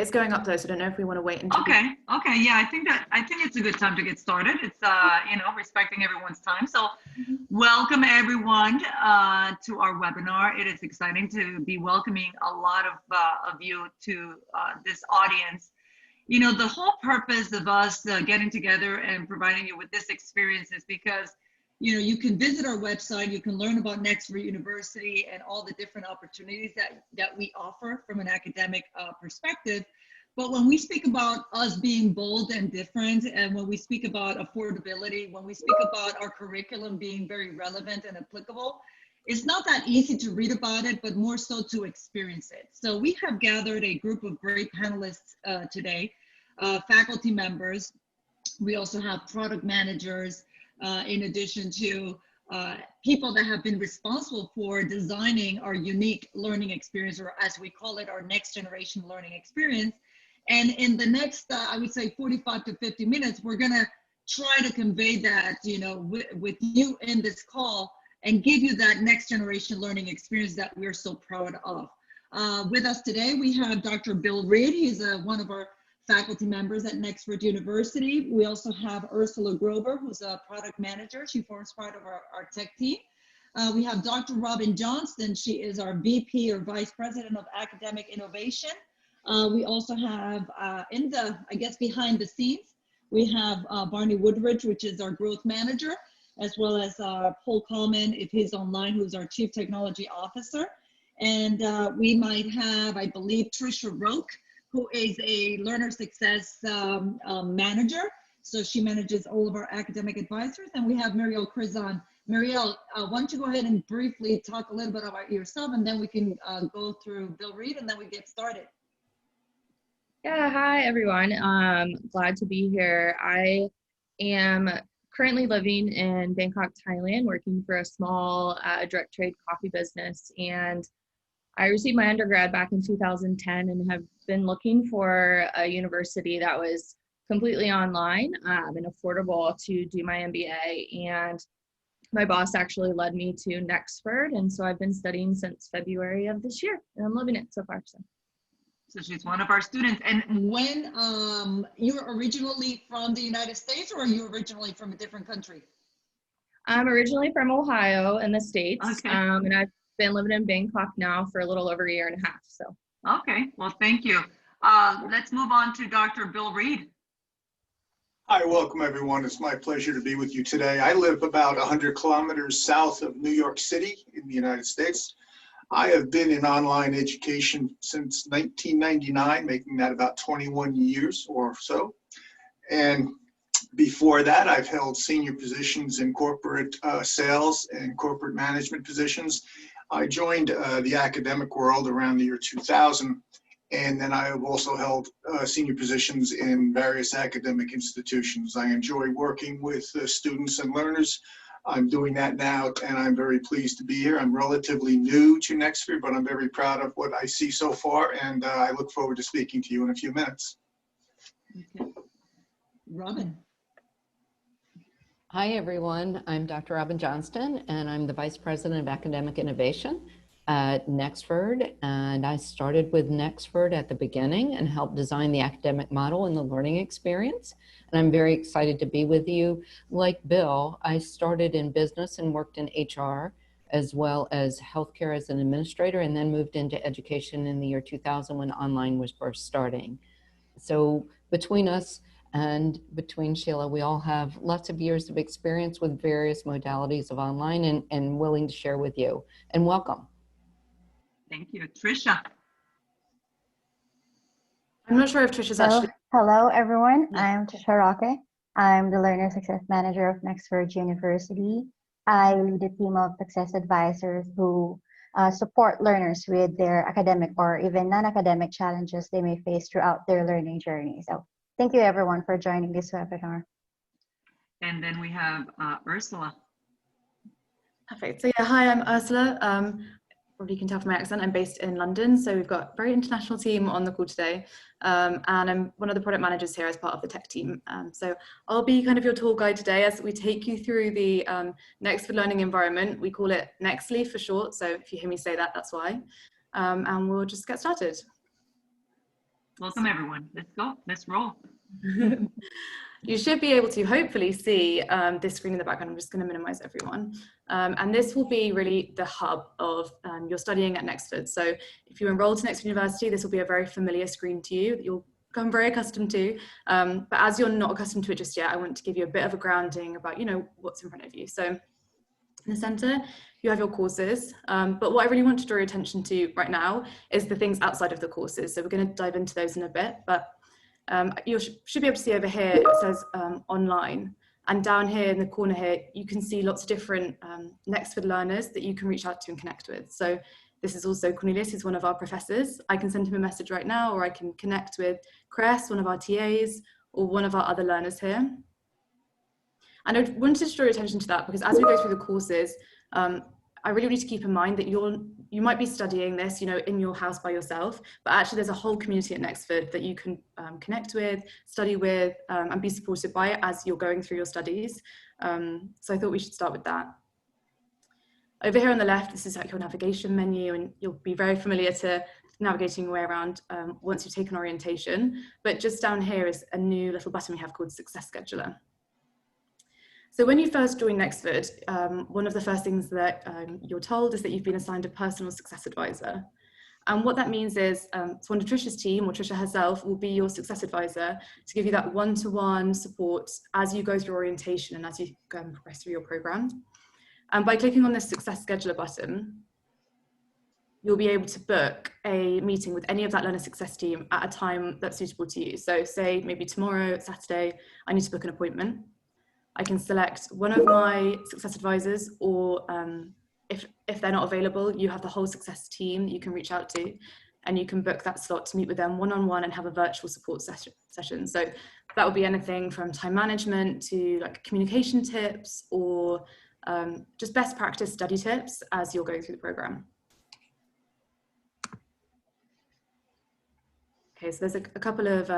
It's going up though, so I don't know if we want to wait until. Okay. Yeah, I think it's a good time to get started. It's respecting everyone's time. So welcome everyone to our webinar. It is exciting to be welcoming a lot of you to this audience. You know, the whole purpose of us getting together and providing you with this experience is because, you know, you can visit our website, you can learn about Nexford University and all the different opportunities that we offer from an academic perspective. But when we speak about us being bold and different, and when we speak about affordability, when we speak about our curriculum being very relevant and applicable, it's not that easy to read about it, but more so to experience it. So we have gathered a group of great panelists today, faculty members. We also have product managers, in addition to people that have been responsible for designing our unique learning experience, or as we call it, our next generation learning experience. And in the next, I would say 45 to 50 minutes, we're gonna try to convey that, you know, with you in this call and give you that next generation learning experience that we're so proud of. With us today, we have Dr. Bill Reid. He's one of our faculty members at Nexford University. We also have Ursula Grover, who's a product manager. She forms part of our tech team. We have Dr. Robin Johnston. She is our VP or Vice President of Academic Innovation. We also have behind the scenes, we have Barney Woodridge, which is our growth manager, as well as Paul Coleman, if he's online, who's our Chief Technology Officer. And we might have, I believe, Trisha Roque, who is a learner success manager. So she manages all of our academic advisors. And we have Marielle Crizon. Marielle, why don't you go ahead and briefly talk a little bit about yourself, and then we can go through Bill Reid, and then we get started. Yeah, hi everyone. Glad to be here. I am currently living in Bangkok, Thailand, working for a small direct trade coffee business. And I received my undergrad back in 2010 and have been looking for a university that was completely online and affordable to do my MBA. And my boss actually led me to Nexford. And so I've been studying since February of this year, and I'm loving it so far. So she's one of our students. And when you're originally from the United States, or are you originally from a different country? I'm originally from Ohio in the States. Okay. And I've been living in Bangkok now for a little over a year and a half. So. Okay, well, thank you. Let's move on to Dr. Bill Reid. Hi, welcome everyone. It's my pleasure to be with you today. I live about 100 kilometers south of New York City in the United States. I have been in online education since 1999, making that about 21 years or so. And before that, I've held senior positions in corporate sales and corporate management positions. I joined the academic world around the year 2000, and then I have also held senior positions in various academic institutions. I enjoy working with students and learners. I'm doing that now, and I'm very pleased to be here. I'm relatively new to Nexford, but I'm very proud of what I see so far, and I look forward to speaking to you in a few minutes. Okay. Robin. Hi, everyone. I'm Dr. Robin Johnston, and I'm the Vice President of Academic Innovation at Nexford. And I started with Nexford at the beginning and helped design the academic model and the learning experience. And I'm very excited to be with you. Like Bill, I started in business and worked in HR, as well as healthcare as an administrator, and then moved into education in the year 2000 when online was first starting. So between us and between Sheila, we all have lots of years of experience with various modalities of online and willing to share with you. And welcome. Thank you. Trisha. I'm not sure if Trisha's actually. Hello, everyone. I'm Trisha Roque. I'm the Learner Success Manager of Nexford University. I lead a team of success advisors who support learners with their academic or even non-academic challenges they may face throughout their learning journey. So thank you, everyone, for joining this webinar. And then we have Ursula. Perfect. So yeah, hi, I'm Ursula. Probably you can tell from my accent, I'm based in London. So we've got a very international team on the call today. And I'm one of the product managers here as part of the tech team. So I'll be kind of your tour guide today as we take you through the Nexford learning environment. We call it Nextly for short. So if you hear me say that, that's why. And we'll just get started. Welcome everyone. Let's go. Let's roll. You should be able to hopefully see this screen in the background. I'm just going to minimize everyone. And this will be really the hub of your studying at Nexford. So if you enroll to Nexford University, this will be a very familiar screen to you that you'll become very accustomed to. But as you're not accustomed to it just yet, I want to give you a bit of a grounding about, you know, what's in front of you. So in the center, you have your courses. But what I really want to draw your attention to right now is the things outside of the courses. So we're going to dive into those in a bit. But you should be able to see over here, it says online. And down here in the corner here, you can see lots of different Nexford learners that you can reach out to and connect with. So this is also Cornelius, who's one of our professors. I can send him a message right now, or I can connect with Cress, one of our TAs, or one of our other learners here. And I wanted to draw your attention to that because as we go through the courses, I really need to keep in mind that you might be studying this, you know, in your house by yourself, but actually there's a whole community at Nexford that you can connect with, study with, and be supported by as you're going through your studies. So I thought we should start with that. Over here on the left, this is like your navigation menu, and you'll be very familiar to navigating your way around once you've taken orientation. But just down here is a new little button we have called Success Scheduler. So when you first join Nexford, one of the first things that you're told is that you've been assigned a personal success advisor. And what that means is, so one of Trisha's team, or Trisha herself, will be your success advisor to give you that one-to-one support as you go through orientation and as you progress through your program. And by clicking on this Success Scheduler button, you'll be able to book a meeting with any of that learner success team at a time that's suitable to you. So say maybe tomorrow, Saturday, I need to book an appointment. I can select one of my success advisors, or if they're not available, you have the whole success team that you can reach out to, and you can book that slot to meet with them one-on-one and have a virtual support session. So that would be anything from time management to like communication tips, or just best practice study tips as you're going through the program. Okay, so there's a couple of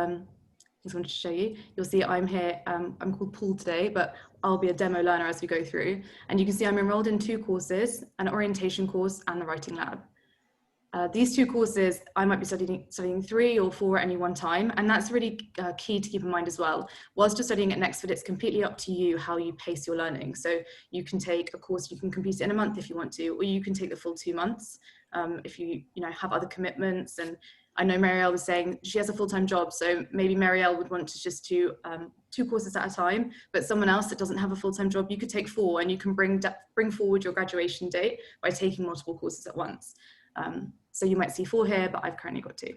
just wanted to show you. You'll see I'm here, I'm called Paul today, but I'll be a demo learner as we go through. And you can see I'm enrolled in 2 courses, an orientation course and the writing lab. These 2 courses, I might be studying 3 or 4 at any one time. And that's really key to keep in mind as well. Whilst you're studying at Nexford, it's completely up to you how you pace your learning. So you can take a course, you can complete it in a month if you want to, or you can take the full 2 months if you have other commitments. And I know Marielle was saying she has a full-time job, so maybe Marielle would want to just do 2 courses at a time, but someone else that doesn't have a full-time job, you could take 4, and you can bring forward your graduation date by taking multiple courses at once. So you might see 4 here, but I've currently got 2.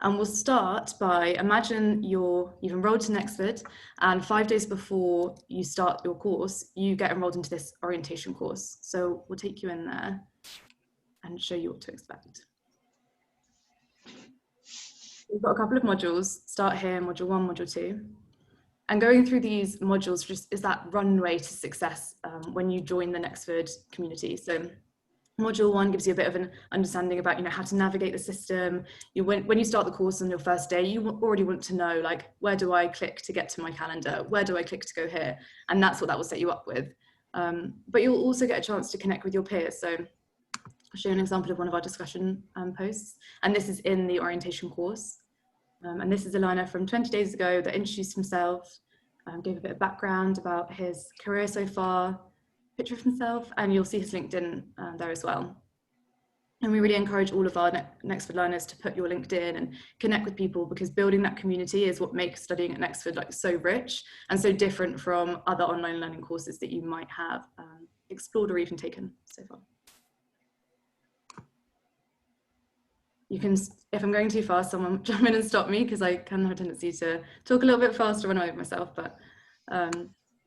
And we'll start by, imagine you've enrolled to Nexford, and 5 days before you start your course, you get enrolled into this orientation course. So we'll take you in there and show you what to expect. We've got a couple of modules, start here, module 1, module 2. And going through these modules just is that runway to success when you join the Nexford community. So module 1 gives you a bit of an understanding about how to navigate the system. When you start the course on your first day, you already want to know, like, where do I click to get to my calendar? Where do I click to go here? And that's what that will set you up with. But you'll also get a chance to connect with your peers. So I'll show you an example of one of our discussion posts. And this is in the orientation course. And this is a learner from 20 days ago that introduced himself, gave a bit of background about his career so far, picture of himself, and you'll see his LinkedIn there as well. And we really encourage all of our Nexford learners to put your LinkedIn and connect with people, because building that community is what makes studying at Nexford so rich and so different from other online learning courses that you might have explored or even taken so far. You can, if I'm going too fast, someone jump in and stop me, because I can have a tendency to talk a little bit faster when I'm with myself. But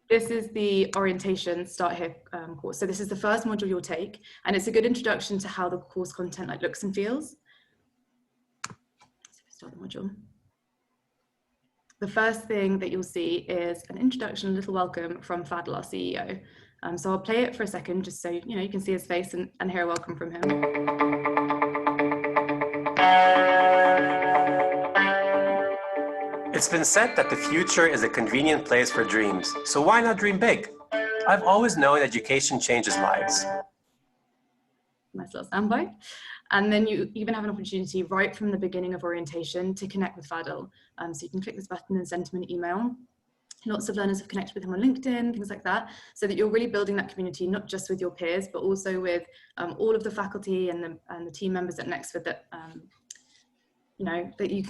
this is the orientation start here course. So this is the first module you'll take, and it's a good introduction to how the course content looks and feels. So start the module. The first thing that you'll see is an introduction, a little welcome from Fadl, our CEO. So I'll play it for a second, just so you can see his face and hear a welcome from him. It's been said that the future is a convenient place for dreams, so why not dream big? I've always known education changes lives. Nice little soundbite. And then you even have an opportunity right from the beginning of orientation to connect with Fadil. So you can click this button and send him an email. Lots of learners have connected with him on LinkedIn, things like that, so that you're really building that community, not just with your peers, but also with all of the faculty and the team members at Nexford that you know, that you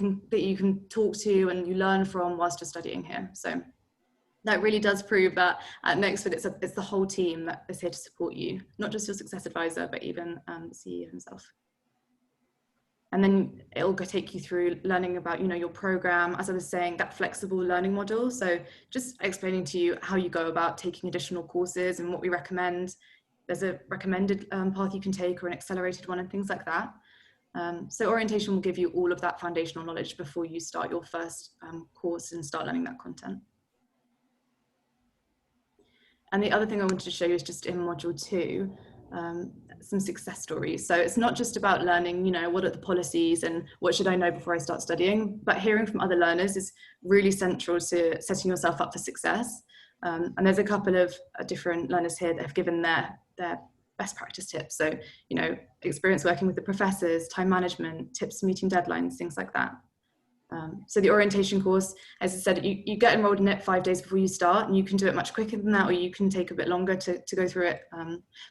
can talk to and you learn from whilst you're studying here. So that really does prove that at Nexford it's the whole team that is here to support you, not just your success advisor, but even the CEO himself. And then it'll take you through learning about, you know, your program, as I was saying, that flexible learning model. So just explaining to you how you go about taking additional courses and what we recommend. There's a recommended path you can take or an accelerated one and things like that. So orientation will give you all of that foundational knowledge before you start your first course and start learning that content. And the other thing I wanted to show you is just in module 2, some success stories. So it's not just about learning, you know, what are the policies and what should I know before I start studying, but hearing from other learners is really central to setting yourself up for success. And there's a couple of different learners here that have given their best practice tips. So, you know, experience working with the professors, time management, tips for meeting deadlines, things like that. So the orientation course, as I said, you get enrolled in it 5 days before you start, and you can do it much quicker than that, or you can take a bit longer to go through it.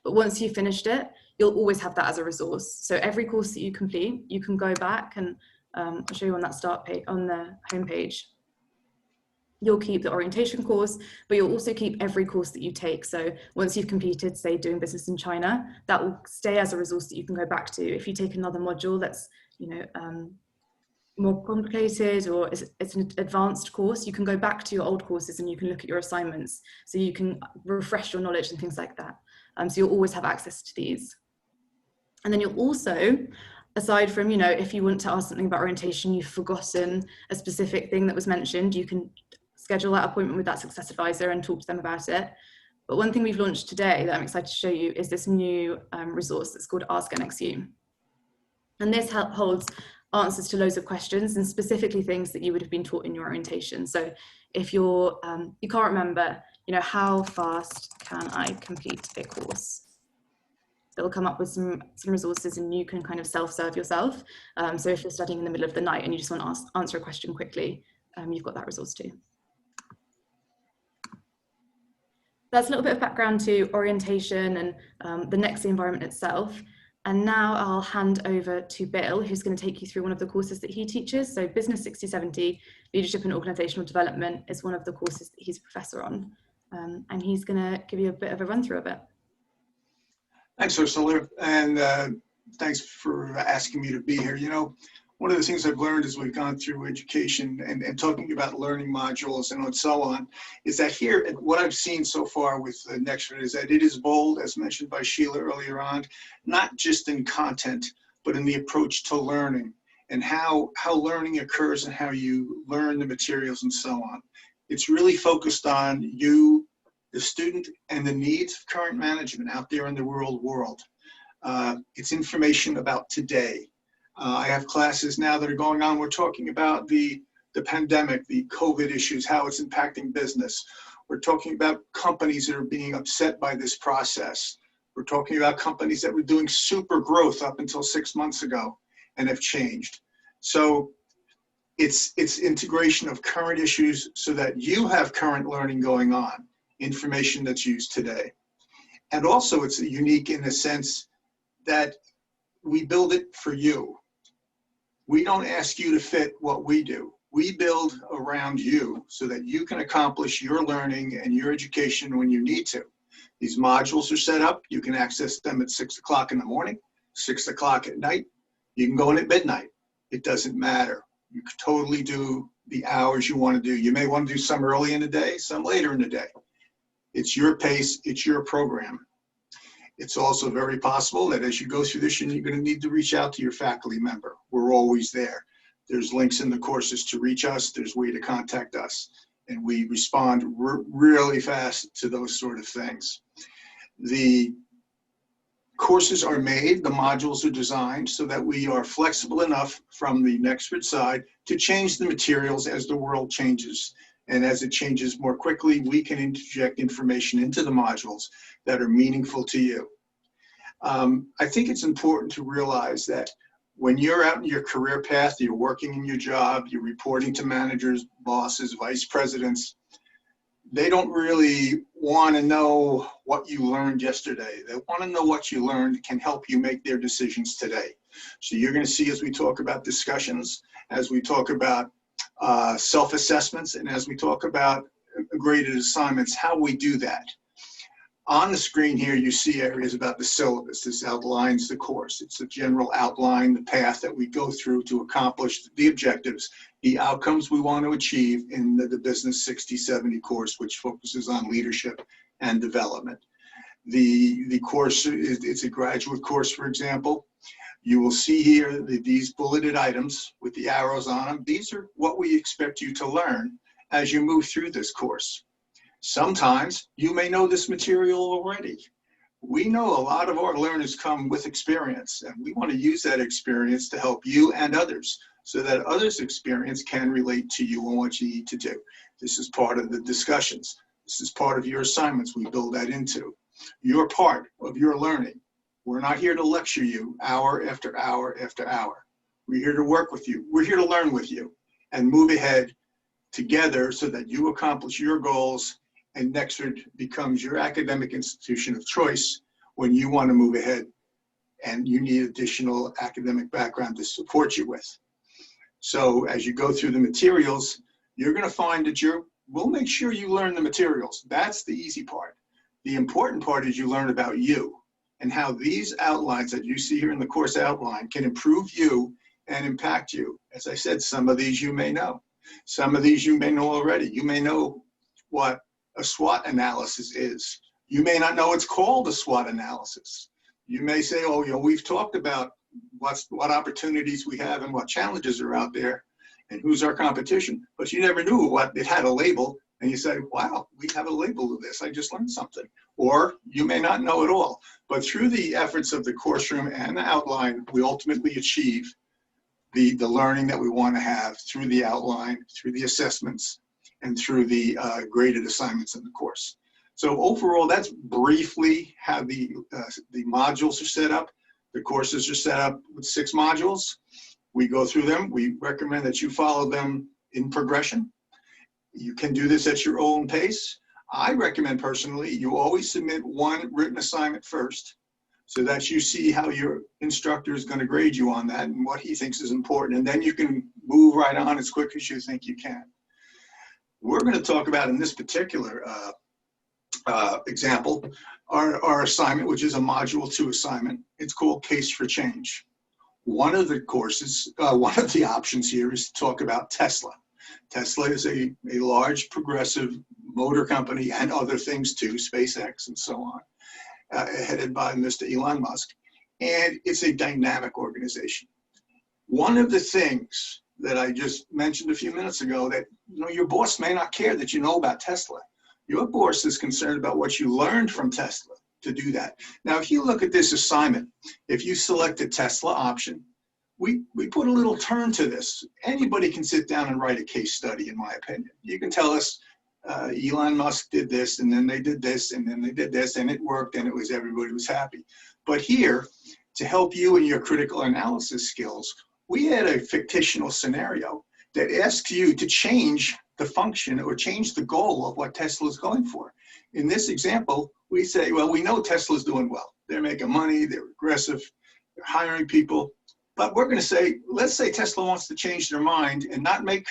But once you've finished it, you'll always have that as a resource. So every course that you complete, you can go back and I'll show you on that start page, on the home page. You'll keep the orientation course, but you'll also keep every course that you take. So once you've completed, say, doing business in China, that will stay as a resource that you can go back to. If you take another module that's, you know, more complicated, or it's an advanced course, you can go back to your old courses and you can look at your assignments, so you can refresh your knowledge and things like that. So you'll always have access to these. And then you'll also, aside from, you know, if you want to ask something about orientation, you've forgotten a specific thing that was mentioned, you can schedule that appointment with that success advisor and talk to them about it. But one thing we've launched today that I'm excited to show you is this new resource that's called Ask NXU. And this holds answers to loads of questions, and specifically things that you would have been taught in your orientation. So if you're, you can't remember, you know, how fast can I complete a course? It'll come up with some resources, and you can kind of self-serve yourself. So if you're studying in the middle of the night and you just want to answer a question quickly, you've got that resource too. That's a little bit of background to orientation and the Nexi environment itself. And now I'll hand over to Bill, who's going to take you through one of the courses that he teaches. So Business 6070, Leadership and Organizational Development, is one of the courses that he's a professor on. And he's going to give you a bit of a run through of it. Thanks, Ursula, and thanks for asking me to be here. You know, one of the things I've learned as we've gone through education and talking about learning modules and so on, is that here, what I've seen so far with Nexford is that it is bold, as mentioned by Sheila earlier on, not just in content, but in the approach to learning and how learning occurs and how you learn the materials and so on. It's really focused on you, the student, and the needs of current management out there in the real world. It's information about today. I have classes now that are going on. We're talking about the pandemic, the COVID issues, how it's impacting business. We're talking about companies that are being upset by this process. We're talking about companies that were doing super growth up until 6 months ago and have changed. So it's integration of current issues so that you have current learning going on, information that's used today. And also it's unique in the sense that we build it for you. We don't ask you to fit what we do. We build around you so that you can accomplish your learning and your education when you need to. These modules are set up. You can access them at 6 o'clock in the morning, 6 o'clock at night. You can go in at midnight. It doesn't matter. You can totally do the hours you want to do. You may want to do some early in the day, some later in the day. It's your pace, it's your program. It's also very possible that as you go through this, you're going to need to reach out to your faculty member. We're always there. There's links in the courses to reach us. There's a way to contact us. And we respond really fast to those sort of things. The courses are made, the modules are designed so that we are flexible enough from the Nexford side to change the materials as the world changes. And as it changes more quickly, we can interject information into the modules that are meaningful to you. I think it's important to realize that when you're out in your career path, you're working in your job, you're reporting to managers, bosses, vice presidents, they don't really want to know what you learned yesterday. They want to know what you learned can help you make their decisions today. So you're going to see, as we talk about discussions, as we talk about self-assessments, and as we talk about graded assignments, how we do that. On the screen here, you see areas about the syllabus. This outlines the course. It's a general outline, the path that we go through to accomplish the objectives, the outcomes we want to achieve in the Business 60/70 course, which focuses on leadership and development. The course, it's a graduate course, for example. You will see here these bulleted items with the arrows on them. These are what we expect you to learn as you move through this course. Sometimes you may know this material already. We know a lot of our learners come with experience, and we want to use that experience to help you and others so that others' experience can relate to you and what you need to do. This is part of the discussions. This is part of your assignments. We build that into. You're part of your learning. We're not here to lecture you hour after hour after hour. We're here to work with you. We're here to learn with you and move ahead together so that you accomplish your goals and Nexford becomes your academic institution of choice when you want to move ahead and you need additional academic background to support you with. So as you go through the materials, you're going to find that we'll make sure you learn the materials. That's the easy part. The important part is you learn about you and how these outlines that you see here in the course outline can improve you and impact you. As I said, some of these you may know. Some of these you may know already. You may know what a SWOT analysis is. You may not know it's called a SWOT analysis. You may say, oh, we've talked about what opportunities we have and what challenges are out there and who's our competition, but you never knew what it had a label, and you say, wow, we have a label of this. I just learned something. Or you may not know at all, but through the efforts of the course room and the outline, we ultimately achieve the learning that we want to have through the outline, through the assessments, and through the graded assignments in the course. So overall, that's briefly how the modules are set up. The courses are set up with 6 modules. We go through them. We recommend that you follow them in progression. You can do this at your own pace. I recommend personally, you always submit one written assignment first so that you see how your instructor is going to grade you on that and what he thinks is important. And then you can move right on as quick as you think you can. We're going to talk about in this particular example, our assignment, which is a Module 2 assignment. It's called Case for Change. One of the courses, one of the options here is to talk about Tesla. Tesla is a large progressive motor company and other things too, SpaceX and so on, headed by Mr. Elon Musk. And it's a dynamic organization. One of the things that I just mentioned a few minutes ago that your boss may not care that you know about Tesla. Your boss is concerned about what you learned from Tesla to do that. Now, if you look at this assignment, if you select the Tesla option, we put a little turn to this. Anybody can sit down and write a case study, in my opinion. You can tell us Elon Musk did this, and then they did this, and then they did this, and it worked, and everybody was happy. But here, to help you in your critical analysis skills, we had a fictional scenario that asks you to change the function or change the goal of what Tesla is going for. In this example, we say, well, we know Tesla's doing well. They're making money, they're aggressive, they're hiring people. But we're going to say, let's say Tesla wants to change their mind and not make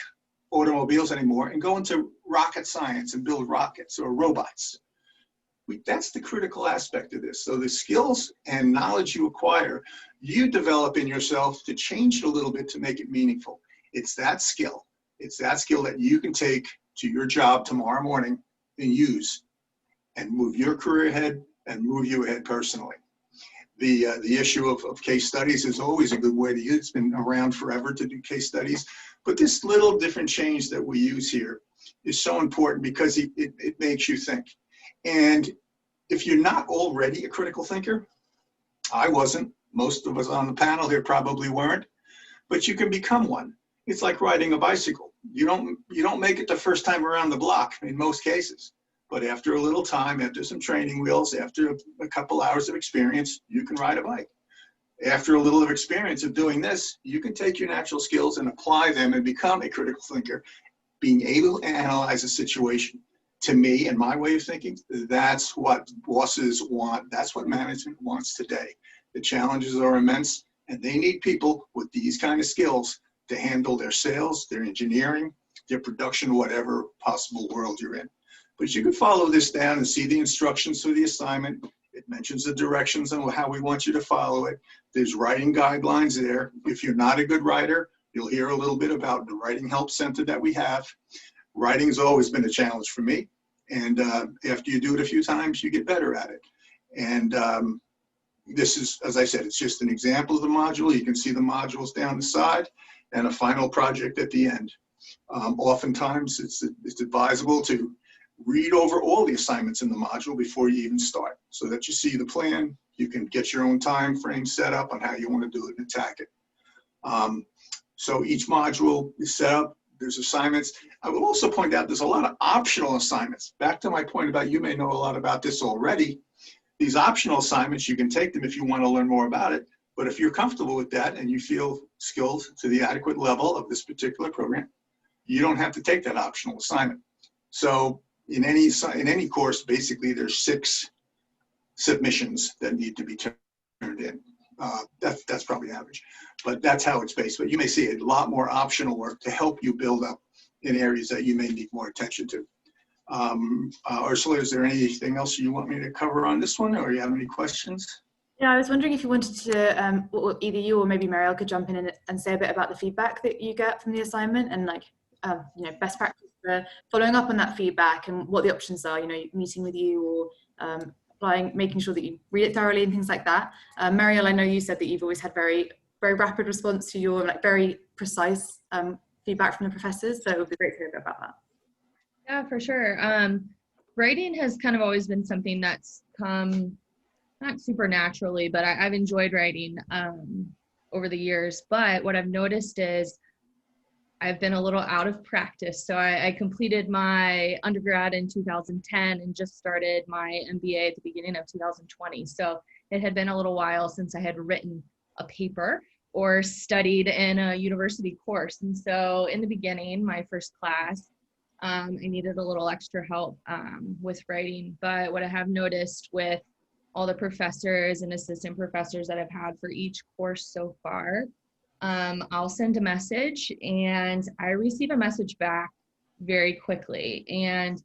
automobiles anymore and go into rocket science and build rockets or robots. That's the critical aspect of this. So the skills and knowledge you acquire, you develop in yourself to change it a little bit to make it meaningful. It's that skill. It's that skill that you can take to your job tomorrow morning and use and move your career ahead and move you ahead personally. The issue of case studies is always a good way to use. It's been around forever to do case studies, but this little different change that we use here is so important because it makes you think. And if you're not already a critical thinker, I wasn't, most of us on the panel here probably weren't, but you can become one. It's like riding a bicycle. You don't make it the first time around the block in most cases, But after a little time, after some training wheels, after a couple hours of experience, you can ride a bike. After a little of experience of doing this, you can take your natural skills and apply them and become a critical thinker, being able to analyze a situation. To me and my way of thinking, that's what bosses want. That's what management wants today. The challenges are immense, and they need people with these kind of skills to handle their sales, their engineering, their production, whatever possible world you're in. But you can follow this down and see the instructions for the assignment. It mentions the directions and how we want you to follow it. There's writing guidelines there. If you're not a good writer, you'll hear a little bit about the Writing Help Center that we have. Writing's always been a challenge for me. And after you do it a few times, you get better at it. And this is, as I said, it's just an example of the module. You can see the modules down the side and a final project at the end. Oftentimes, it's advisable to read over all the assignments in the module before you even start, so that you see the plan. You can get your own time frame set up on how you want to do it and attack it. So each module is set up. There's assignments. I will also point out there's a lot of optional assignments. Back to my point about, you may know a lot about this already. These optional assignments, you can take them if you want to learn more about it. But if you're comfortable with that and you feel skilled to the adequate level of this particular program, you don't have to take that optional assignment. So in any course, basically there's 6 submissions that need to be turned in. That's probably average, but that's how it's based. But you may see a lot more optional work to help you build up in areas that you may need more attention to. Ursula, is there anything else you want me to cover on this one, or you have any questions? Yeah, I was wondering if you wanted to, or either you or maybe Marielle could jump in and say a bit about the feedback that you get from the assignment, and like, you know, best practice for following up on that feedback and what the options are, you know, meeting with you or applying, making sure that you read it thoroughly and things like that. Marielle, I know you said that you've always had very rapid response to your like very precise feedback from the professors, so it would be great to hear a bit about that. Yeah, for sure. Writing has kind of always been something that's come, not super naturally, but I've enjoyed writing over the years. But what I've noticed is I've been a little out of practice. So I completed my undergrad in 2010 and just started my MBA at the beginning of 2020. So it had been a little while since I had written a paper or studied in a university course. And so in the beginning, my first class, I needed a little extra help with writing. But what I have noticed with all the professors and assistant professors that I've had for each course so far, I'll send a message and I receive a message back very quickly, and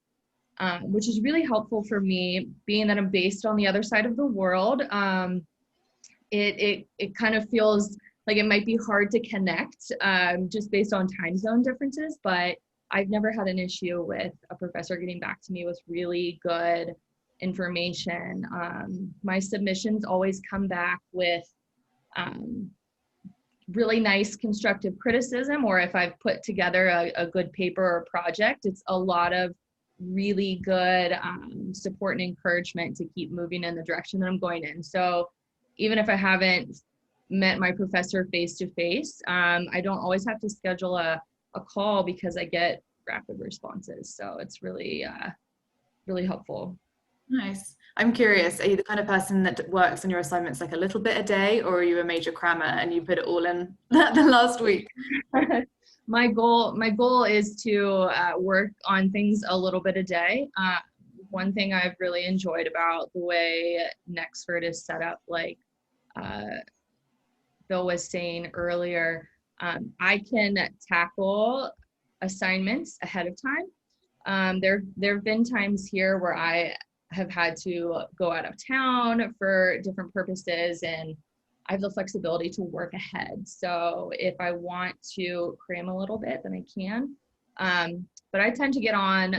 which is really helpful for me, being that I'm based on the other side of the world. It kind of feels like it might be hard to connect just based on time zone differences, but I've never had an issue with a professor getting back to me with really good information. My submissions always come back with really nice constructive criticism, or if I've put together a good paper or project, it's a lot of really good support and encouragement to keep moving in the direction that I'm going in. So even if I haven't met my professor face to face, I don't always have to schedule a call because I get rapid responses. So it's really, really helpful. Nice. I'm curious, are you the kind of person that works on your assignments like a little bit a day, or are you a major crammer and you put it all in the last week? My goal is to work on things a little bit a day. One thing I've really enjoyed about the way Nexford is set up, like Bill was saying earlier, I can tackle assignments ahead of time. There have been times here where I have had to go out of town for different purposes, and I have the flexibility to work ahead. So if I want to cram a little bit, then I can. But I tend to get on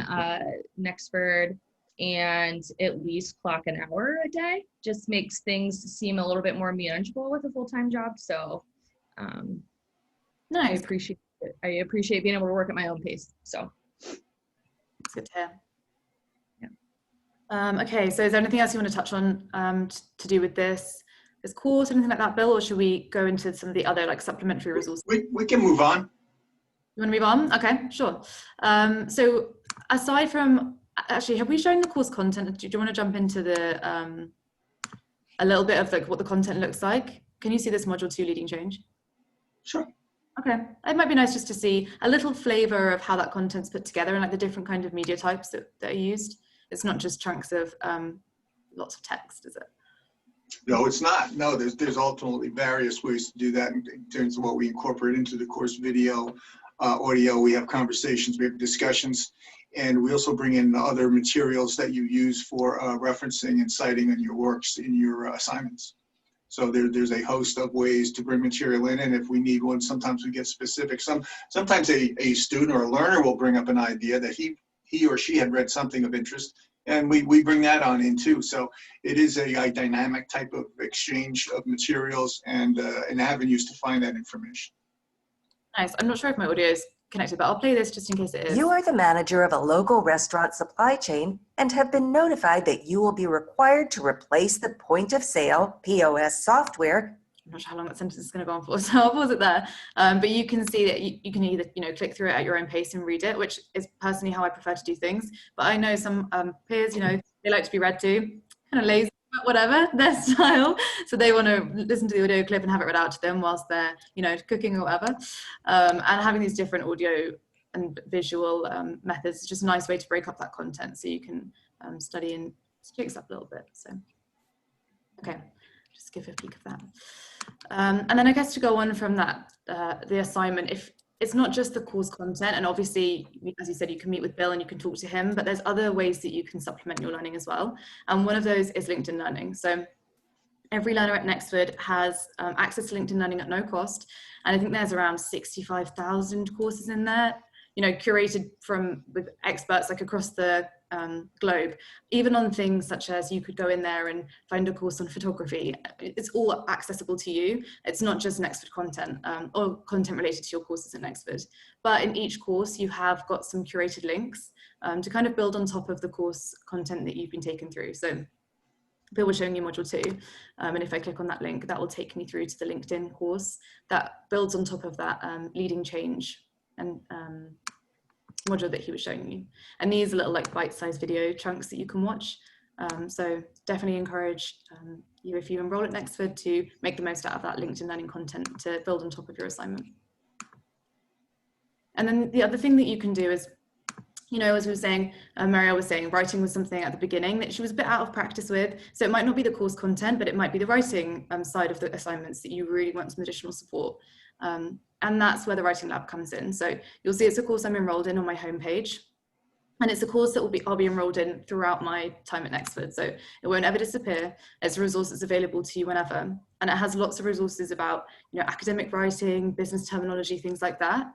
Nexford and at least clock an hour a day. Just makes things seem a little bit more manageable with a full-time job. So nice. I appreciate it. I appreciate being able to work at my own pace. So it's good to hear. Okay, so is there anything else you want to touch on to do with this course, anything like that, Bill, or should we go into some of the other like supplementary resources? We can move on. You want to move on? Okay, sure. So aside from actually, have we shown the course content? Do you want to jump into the a little bit of like what the content looks like? Can you see this module 2 leading change? Sure. Okay, it might be nice just to see a little flavor of how that content's put together and like the different kind of media types that are used. It's not just chunks of lots of text, is it? No, it's not. No, there's ultimately various ways to do that in terms of what we incorporate into the course: video, audio. We have conversations, we have discussions, and we also bring in other materials that you use for referencing and citing in your works, in your assignments. So there's a host of ways to bring material in, and if we need one, sometimes we get specific. Sometimes a student or a learner will bring up an idea that he or she had read something of interest, and we bring that on in too. So it is a dynamic type of exchange of materials and avenues to find that information. Nice. I'm not sure if my audio is connected, but I'll play this just in case it is. You are the manager of a local restaurant supply chain and have been notified that you will be required to replace the point of sale POS software. I'm not sure how long that sentence is going to go on for, so I'll pause it there. But you can see that you can either click through it at your own pace and read it, which is personally how I prefer to do things. But I know some peers, they like to be read to, kind of lazy, but whatever, their style. So they want to listen to the audio clip and have it read out to them whilst they're, cooking or whatever. And having these different audio and visual methods is just a nice way to break up that content so you can study and chicks up a little bit. So, okay, just give a peek of that. And then I guess to go on from that, the assignment, if it's not just the course content, and obviously, as you said, you can meet with Bill and you can talk to him, but there's other ways that you can supplement your learning as well. And one of those is LinkedIn Learning. So every learner at Nexford has access to LinkedIn Learning at no cost. And I think there's around 65,000 courses in there, curated with experts like across the globe, even on things such as you could go in there and find a course on photography. It's all accessible to you. It's not just Nexford content or content related to your courses at Nexford, but in each course you have got some curated links to kind of build on top of the course content that you've been taken through. So Bill was showing you module 2, and if I click on that link, that will take me through to the LinkedIn course that builds on top of that leading change and module that he was showing you. And these are little like bite-sized video chunks that you can watch. So definitely encourage you, if you enroll at Nexford, to make the most out of that LinkedIn Learning content to build on top of your assignment. And then the other thing that you can do is, as we were saying, Marielle was saying, writing was something at the beginning that she was a bit out of practice with. So it might not be the course content, but it might be the writing side of the assignments that you really want some additional support. And that's where the Writing Lab comes in. So you'll see it's a course I'm enrolled in on my homepage. And it's a course that I'll be enrolled in throughout my time at Nexford. So it won't ever disappear. It's a resource that's available to you whenever. And it has lots of resources about academic writing, business terminology, things like that,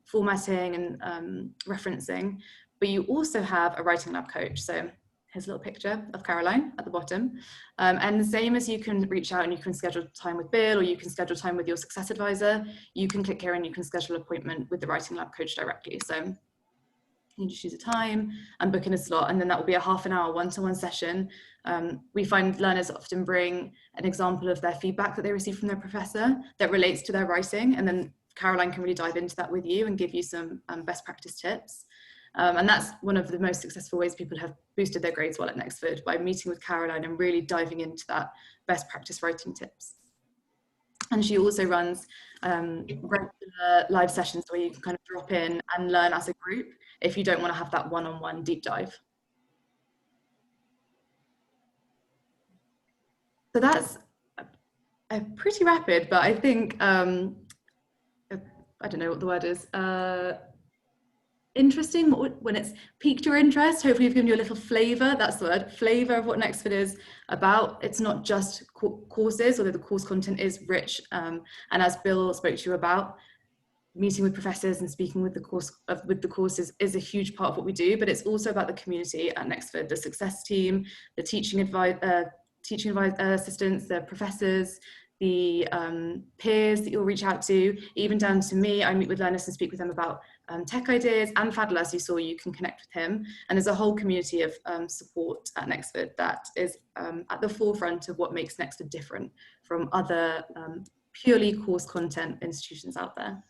formatting and referencing. But you also have a Writing Lab coach. So here's a little picture of Caroline at the bottom. And the same as you can reach out and you can schedule time with Bill, or you can schedule time with your success advisor, you can click here and you can schedule an appointment with the Writing Lab coach directly. So you just choose a time and book in a slot, and then that will be a half-an-hour one-to-one session. We find learners often bring an example of their feedback that they receive from their professor that relates to their writing, and then Caroline can really dive into that with you and give you some best practice tips. And that's one of the most successful ways people have boosted their grades while at Nexford, by meeting with Caroline and really diving into that best practice writing tips. And she also runs regular live sessions where you can kind of drop in and learn as a group if you don't want to have that one-on-one deep dive. So that's a pretty rapid, but I think, I don't know what the word is, interesting, when it's piqued your interest. Hopefully we've given you a little flavor, that's the word, flavor of what Nexford is about. It's not just courses, although the course content is rich. And as Bill spoke to you about, meeting with professors and speaking with the courses is a huge part of what we do, but it's also about the community at Nexford, the success team, the teaching assistants, the professors, the peers that you'll reach out to, even down to me. I meet with learners and speak with them about tech ideas, and Fadl, as you saw, you can connect with him. And there's a whole community of support at Nexford that is at the forefront of what makes Nexford different from other purely course content institutions out there.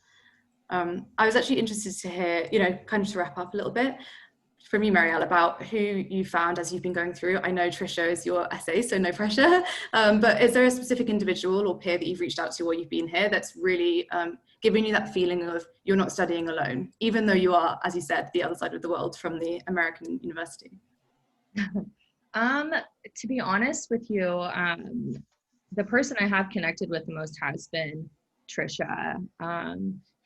I was actually interested to hear, kind of to wrap up a little bit, from you, Marielle, about who you found as you've been going through. I know Trisha is your essay, so no pressure, but is there a specific individual or peer that you've reached out to while you've been here that's really giving you that feeling of you're not studying alone, even though you are, as you said, the other side of the world from the American university? To be honest with you, the person I have connected with the most has been Trisha.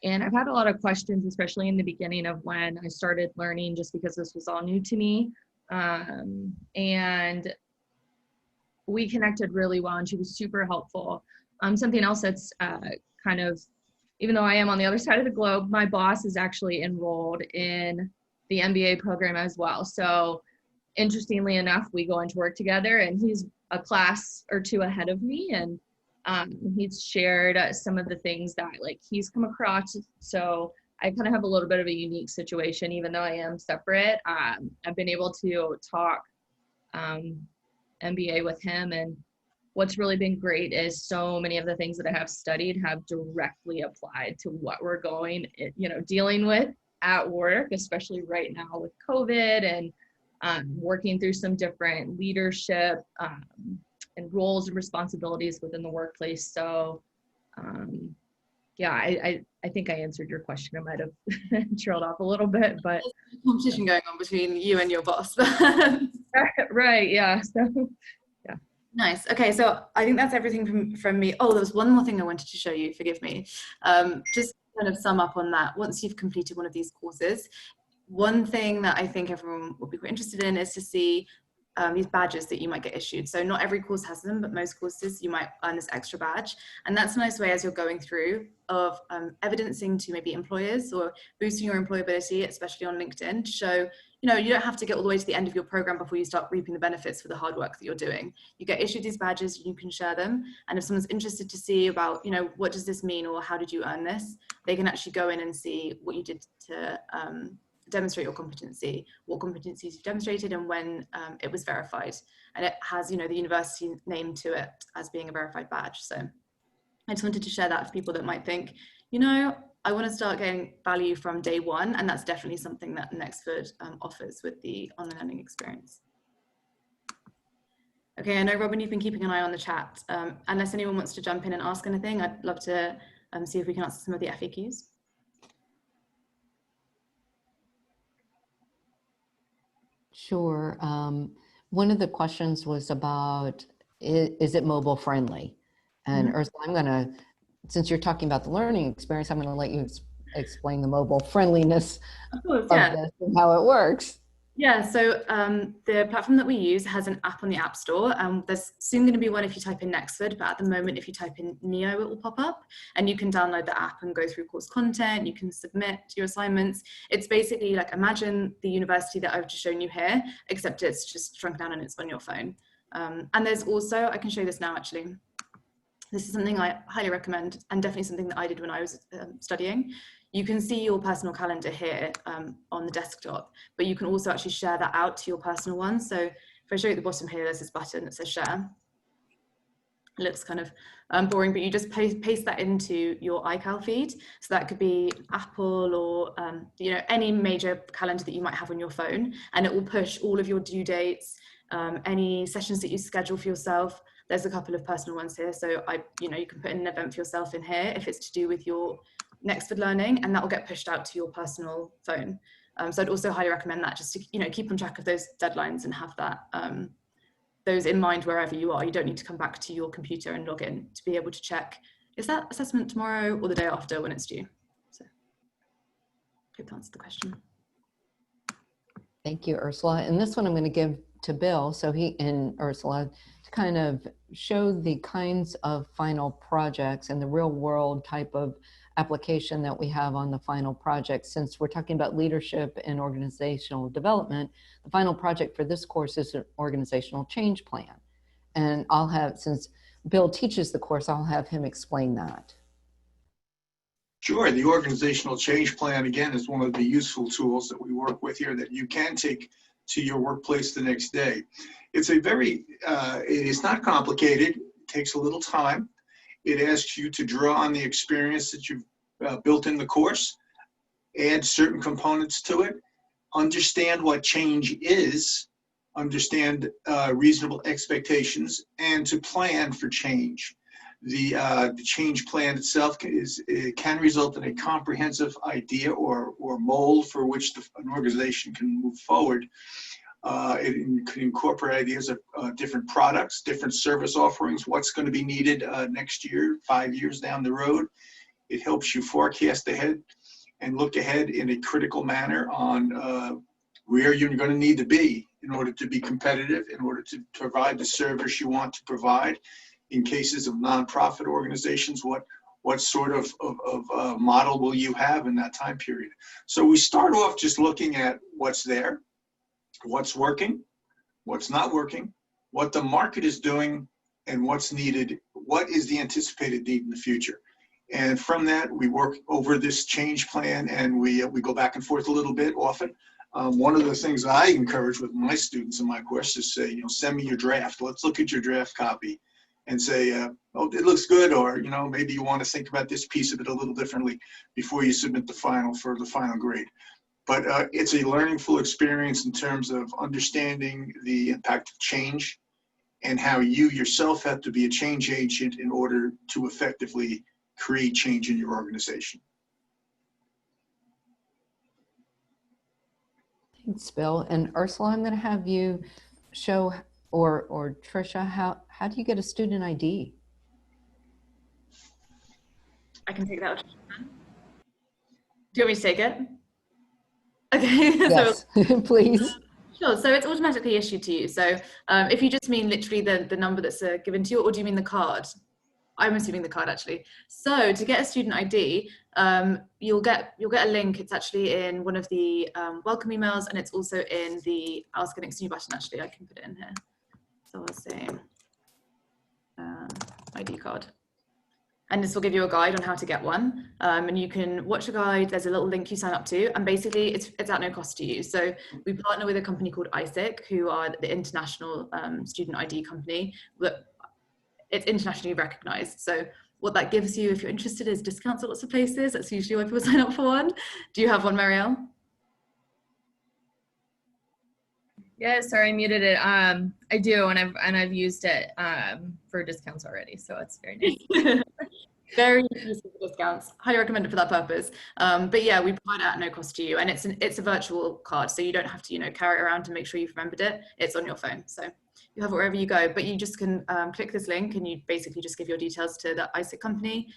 And I've had a lot of questions, especially in the beginning of when I started learning, just because this was all new to me. And we connected really well, and she was super helpful. Something else that's kind of, even though I am on the other side of the globe, my boss is actually enrolled in the MBA program as well. So interestingly enough, we go into work together, and he's a class or two ahead of me, and he's shared some of the things that like he's come across. So I kind of have a little bit of a unique situation, even though I am separate. I've been able to talk MBA with him, and what's really been great is so many of the things that I have studied have directly applied to what we're dealing with at work, especially right now with COVID and working through some different leadership and roles and responsibilities within the workplace. So yeah, I think I answered your question. I might have trailed off a little bit, but there's a competition going on between you and your boss. Right, yeah. So yeah. Nice. Okay, so I think that's everything from me. Oh, there was one more thing I wanted to show you, forgive me. Just kind of sum up on that. Once you've completed one of these courses, one thing that I think everyone will be quite interested in is to see these badges that you might get issued. So not every course has them, but most courses you might earn this extra badge. And that's a nice way as you're going through of evidencing to maybe employers or boosting your employability, especially on LinkedIn, to show, you don't have to get all the way to the end of your program before you start reaping the benefits for the hard work that you're doing. You get issued these badges, you can share them. And if someone's interested to see about, what does this mean or how did you earn this, they can actually go in and see what you did to demonstrate your competency, what competencies you've demonstrated, and when it was verified. And it has, the university name to it as being a verified badge. So I just wanted to share that for people that might think, I want to start getting value from day one. And that's definitely something that Nexford offers with the online learning experience. Okay, I know, Robin, you've been keeping an eye on the chat. Unless anyone wants to jump in and ask anything, I'd love to see if we can answer some of the FAQs. Sure. One of the questions was about, is it mobile friendly? And Ursula, since you're talking about the learning experience, I'm going to let you explain the mobile friendliness of this and how it works. Yeah, so the platform that we use has an app on the App Store. There's soon going to be one if you type in Nexford, but at the moment, if you type in Neo, it will pop up, and you can download the app and go through course content. You can submit your assignments. It's basically like, imagine the university that I've just shown you here, except it's just shrunk down and it's on your phone. And there's also, I can show you this now actually. This is something I highly recommend, and definitely something that I did when I was studying. You can see your personal calendar here on the desktop, but you can also actually share that out to your personal one. So if I show you at the bottom here, there's this button that says share. It looks kind of boring, but you just paste that into your iCal feed. So that could be Apple or any major calendar that you might have on your phone, and it will push all of your due dates, any sessions that you schedule for yourself. There's a couple of personal ones here. So you can put in an event for yourself in here if it's to do with your Nexford learning, and that will get pushed out to your personal phone. So I'd also highly recommend that, just to keep on track of those deadlines and have that those in mind wherever you are. You don't need to come back to your computer and log in to be able to check, is that assessment tomorrow or the day after when it's due? So hope that answered the question. Thank you, Ursula. And this one I'm going to give to Bill, so he and Ursula, to kind of show the kinds of final projects and the real world type of application that we have on the final project. Since we're talking about leadership and organizational development, the final project for this course is an organizational change plan. And I'll have, since Bill teaches the course, I'll have him explain that. Sure, the organizational change plan, again, is one of the useful tools that we work with here that you can take to your workplace the next day. It's a very, it is not complicated, it takes a little time. It asks you to draw on the experience that you've built in the course, add certain components to it, understand what change is, understand reasonable expectations, and to plan for change. The change plan itself can result in a comprehensive idea or mold for which an organization can move forward. It could incorporate ideas of different products, different service offerings, what's going to be needed next year, 5 years down the road. It helps you forecast ahead and look ahead in a critical manner on where you're going to need to be in order to be competitive, in order to provide the service you want to provide. In cases of nonprofit organizations, what sort of model will you have in that time period? So we start off just looking at what's there, what's working, what's not working, what the market is doing, and what's needed, what is the anticipated need in the future. And from that, we work over this change plan, and we go back and forth a little bit often. One of the things I encourage with my students in my course is say, send me your draft. Let's look at your draft copy and say, oh, it looks good, or maybe you want to think about this piece of it a little differently before you submit the final for the final grade. But it's a learningful experience in terms of understanding the impact of change and how you yourself have to be a change agent in order to effectively create change in your organization. Thanks, Bill. And Ursula, I'm going to have you show, or Tricia, how do you get a student ID? I can take that. Do you want me to take it? Okay. Yes, so, please. Sure. So it's automatically issued to you. So if you just mean literally the number that's given to you, or do you mean the card? I'm assuming the card, actually. So to get a student ID, you'll get a link. It's actually in one of the welcome emails, and it's also in the Ask a Next New button. Actually, I can put it in here. So I'll say ID card. And this will give you a guide on how to get one. And you can watch a guide. There's a little link you sign up to, and basically it's at no cost to you. So we partner with a company called ISIC, who are the international student ID company. But it's internationally recognized. So what that gives you, if you're interested, is discounts at lots of places. That's usually why people sign up for one. Do you have one, Marielle? Yeah, sorry, I muted it. I do, and I've used it for discounts already, so it's very nice. Very useful for discounts. Highly recommend it for that purpose. But yeah, we provide it at no cost to you, and it's a virtual card, so you don't have to carry it around to make sure you've remembered it. It's on your phone, so you have it wherever you go. But you just can click this link, and you basically just give your details to the ISIC company.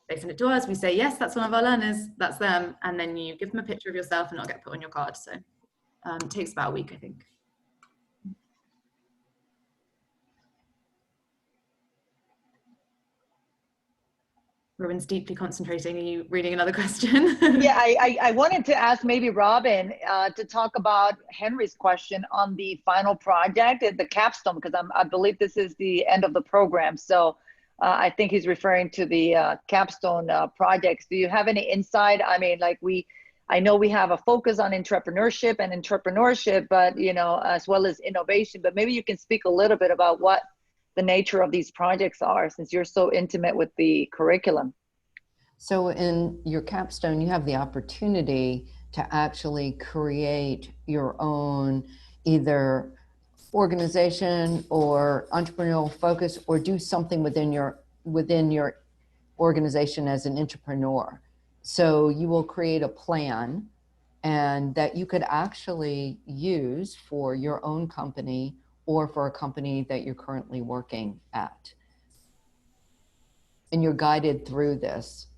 They send it to us. We say yes, that's one of our learners. That's them, and then you give them a picture of yourself, and it'll get put on your card. So it takes about a week, I think. Robin's deeply concentrating. Are you reading another question? Yeah, I wanted to ask maybe Robin to talk about Henry's question on the final project at the capstone, because I believe this is the end of the program. So I think he's referring to the capstone projects. Do you have any insight? I mean, I know we have a focus on entrepreneurship, but as well as innovation, but maybe you can speak a little bit about what the nature of these projects are, since you're so intimate with the curriculum. So in your capstone, you have the opportunity to actually create your own either organization or entrepreneurial focus, or do something within your organization as an entrepreneur. So you will create a plan and that you could actually use for your own company or for a company that you're currently working at. And you're guided through this.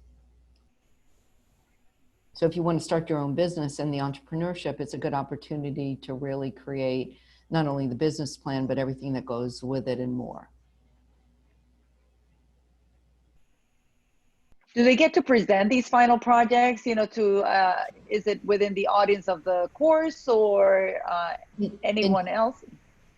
So if you want to start your own business in the entrepreneurship, it's a good opportunity to really create not only the business plan, but everything that goes with it and more. Do they get to present these final projects, is it within the audience of the course or anyone else?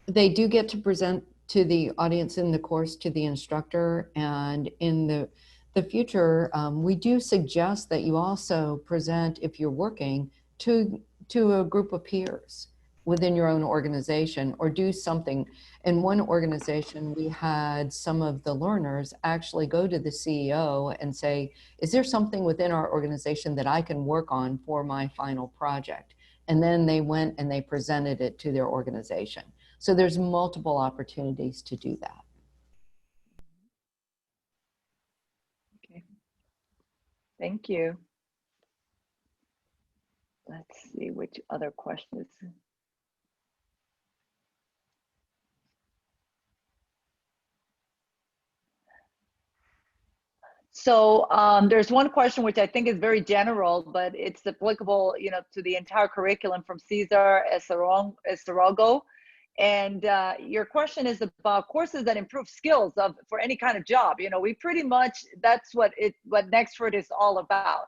They do get to present to the audience in the course, to the instructor, and in the future, we do suggest that you also present, if you're working, to a group of peers within your own organization, or do something. In one organization, we had some of the learners actually go to the CEO and say, is there something within our organization that I can work on for my final project? and then they went and they presented it to their organization. So there's multiple opportunities to do that. Okay. Thank you. Let's see which other questions. So there's one question which I think is very general, but it's applicable, you know, to the entire curriculum from Cesar Esarago. And your question is about courses that improve skills for any kind of job. You know, we pretty much, that's what Nexford is all about.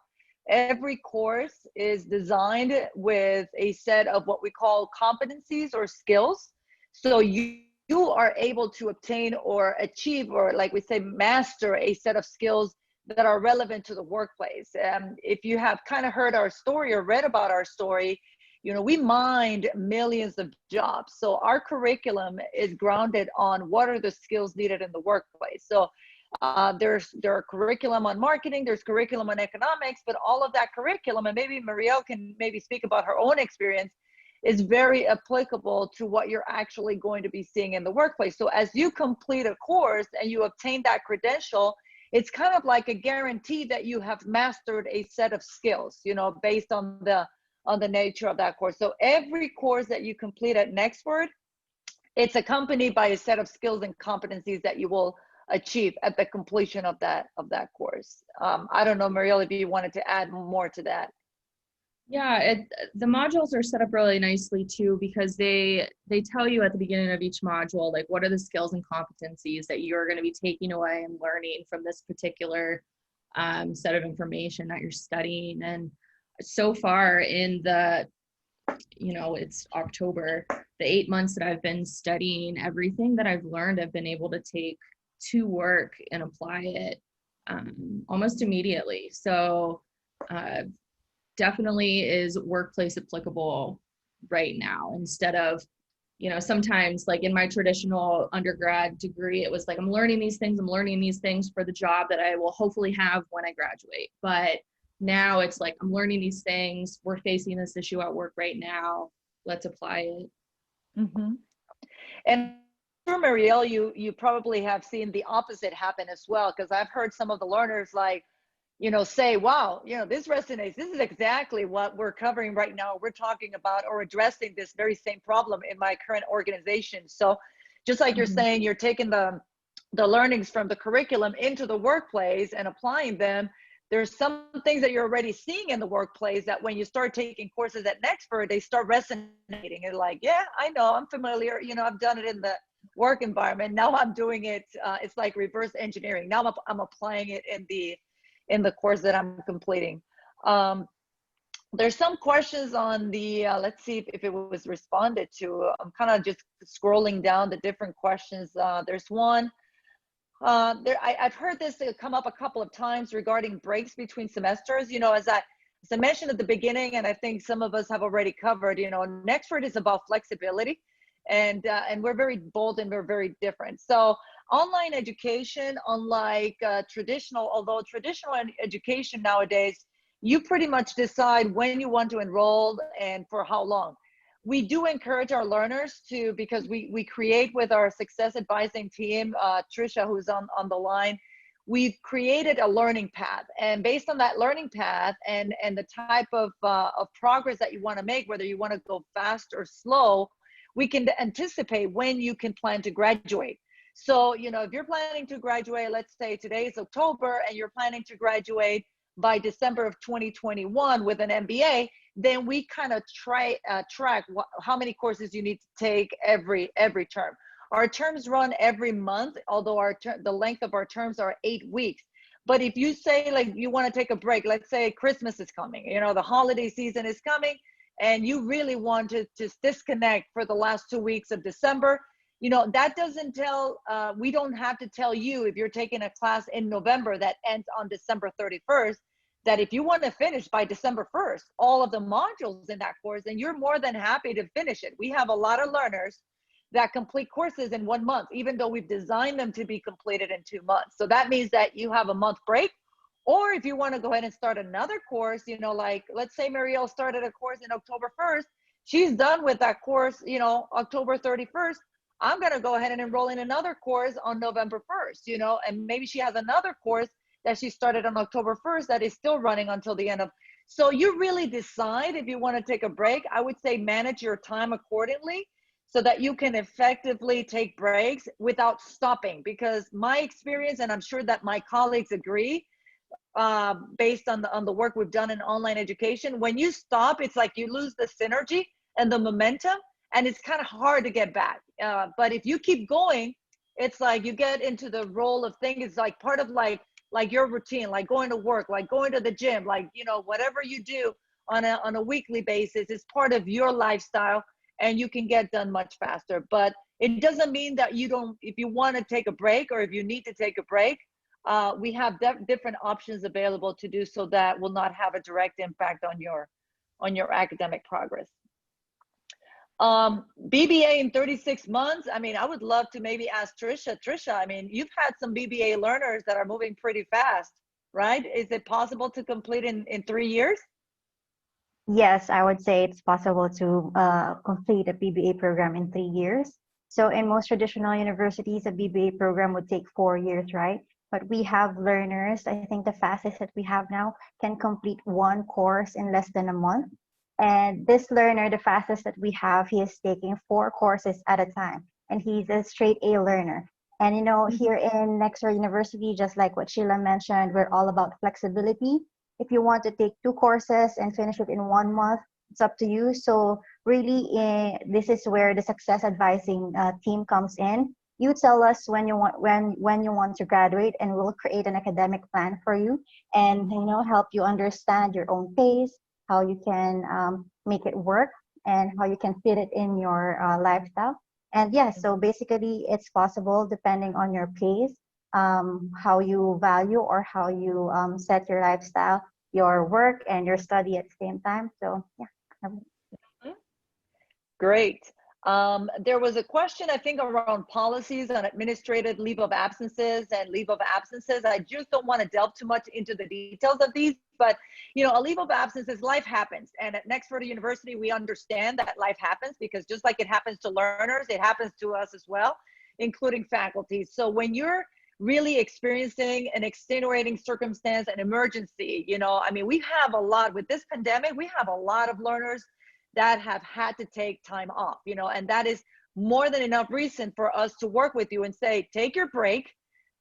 Every course is designed with a set of what we call competencies or skills. So you are able to obtain or achieve, or like we say, master a set of skills that are relevant to the workplace. If you have kind of heard our story or read about our story, you know, we mined millions of jobs. So our curriculum is grounded on what are the skills needed in the workplace. So there are curriculum on marketing, there's curriculum on economics, but all of that curriculum, and maybe Marielle can maybe speak about her own experience, is very applicable to what you're actually going to be seeing in the workplace. So as you complete a course and you obtain that credential, it's kind of like a guarantee that you have mastered a set of skills, you know, based on the nature of that course. So every course that you complete at Nexford, it's accompanied by a set of skills and competencies that you will achieve at the completion of that course. I don't know, Marielle, if you wanted to add more to that. Yeah, the modules are set up really nicely too, because they tell you at the beginning of each module, like, what are the skills and competencies that you're going to be taking away and learning from this particular set of information that you're studying. And so far in the, you know, it's October, the 8 months that I've been studying, everything that I've learned, I've been able to take to work and apply it almost immediately. So definitely is workplace applicable right now, instead of, you know, sometimes like in my traditional undergrad degree, it was like, I'm learning these things for the job that I will hopefully have when I graduate. But now it's like, I'm learning these things, we're facing this issue at work right now, let's apply it. Mm-hmm. And Marielle, you probably have seen the opposite happen as well, because I've heard some of the learners, like, you know, say, wow, you know, this resonates. This is exactly what we're covering right now. We're talking about or addressing this very same problem in my current organization. So just like you're saying, you're taking the learnings from the curriculum into the workplace and applying them. There's some things that you're already seeing in the workplace that when you start taking courses at Nexford, they start resonating. And like, yeah, I know, I'm familiar. You know, I've done it in the work environment. Now I'm doing it. It's like reverse engineering. Now I'm applying it in the course that I'm completing. There's some questions on the, let's see if it was responded to. I'm kind of just scrolling down the different questions. There's one, I've heard this come up a couple of times regarding breaks between semesters. You know, as I mentioned at the beginning, and I think some of us have already covered, you know, Nexford is about flexibility, and we're very bold and we're very different. So online education, unlike although traditional education nowadays, you pretty much decide when you want to enroll and for how long. We do encourage our learners to, because we create with our success advising team, Trisha, who's on the line, we've created a learning path. And based on that learning path and the type of progress that you want to make, whether you want to go fast or slow, we can anticipate when you can plan to graduate. So, you know, if you're planning to graduate, let's say today is October, and you're planning to graduate by December of 2021 with an MBA, then we kind of track how many courses you need to take every term. Our terms run every month, although the length of our terms are 8 weeks. But if you say, like, you want to take a break, let's say Christmas is coming, you know, the holiday season is coming, and you really want to just disconnect for the last 2 weeks of December, you know, that doesn't we don't have to tell you, if you're taking a class in November that ends on December 31st, that if you want to finish by December 1st, all of the modules in that course, then you're more than happy to finish it. We have a lot of learners that complete courses in 1 month, even though we've designed them to be completed in 2 months. So that means that you have a month break, Or if you want to go ahead and start another course, you know, like let's say Marielle started a course in October 1st, she's done with that course, you know, October 31st. I'm going to go ahead and enroll in another course on November 1st, you know, and maybe she has another course that she started on October 1st that is still running until the end of. So you really decide if you want to take a break. I would say manage your time accordingly so that you can effectively take breaks without stopping, because my experience, and I'm sure that my colleagues agree, based on the work we've done in online education, when you stop, it's like you lose the synergy and the momentum, and it's kind of hard to get back. But if you keep going, it's like you get into the role of thing. It's like part of like your routine, like going to work, like going to the gym, like, you know, whatever you do on a weekly basis is part of your lifestyle, and you can get done much faster. But it doesn't mean that you don't, if you want to take a break or if you need to take a break, we have different options available to do so that will not have a direct impact on your academic progress. BBA in 36 months. I mean, I would love to maybe ask Trisha. Trisha, I mean, you've had some BBA learners that are moving pretty fast, right? Is it possible to complete in 3 years? Yes, I would say it's possible to complete a BBA program in 3 years. So in most traditional universities, a BBA program would take 4 years, right? But we have learners, I think the fastest that we have now can complete one course in less than a month. And this learner, the fastest that we have, he is taking 4 courses at a time. And he's a straight A learner. And you know, here in Nexford University, just like what Sheila mentioned, we're all about flexibility. If you want to take 2 courses and finish it in 1 month, it's up to you. So really, this is where the success advising team comes in. You tell us when you want to graduate, and we'll create an academic plan for you, and you know, help you understand your own pace, how you can make it work, and how you can fit it in your lifestyle. And yeah, so basically it's possible depending on your pace, how you value or how you set your lifestyle, your work and your study at the same time. So yeah. Great. There was a question, I think, around policies on administrative leave of absences and leave of absences. I just don't want to delve too much into the details of these, but you know, a leave of absences, life happens. And at Nexford University, we understand that life happens, because just like it happens to learners, it happens to us as well, including faculty. So when you're really experiencing an extenuating circumstance, an emergency, you know, I mean, we have a lot with this pandemic, we have a lot of learners that have had to take time off, you know, and that is more than enough reason for us to work with you and say, take your break,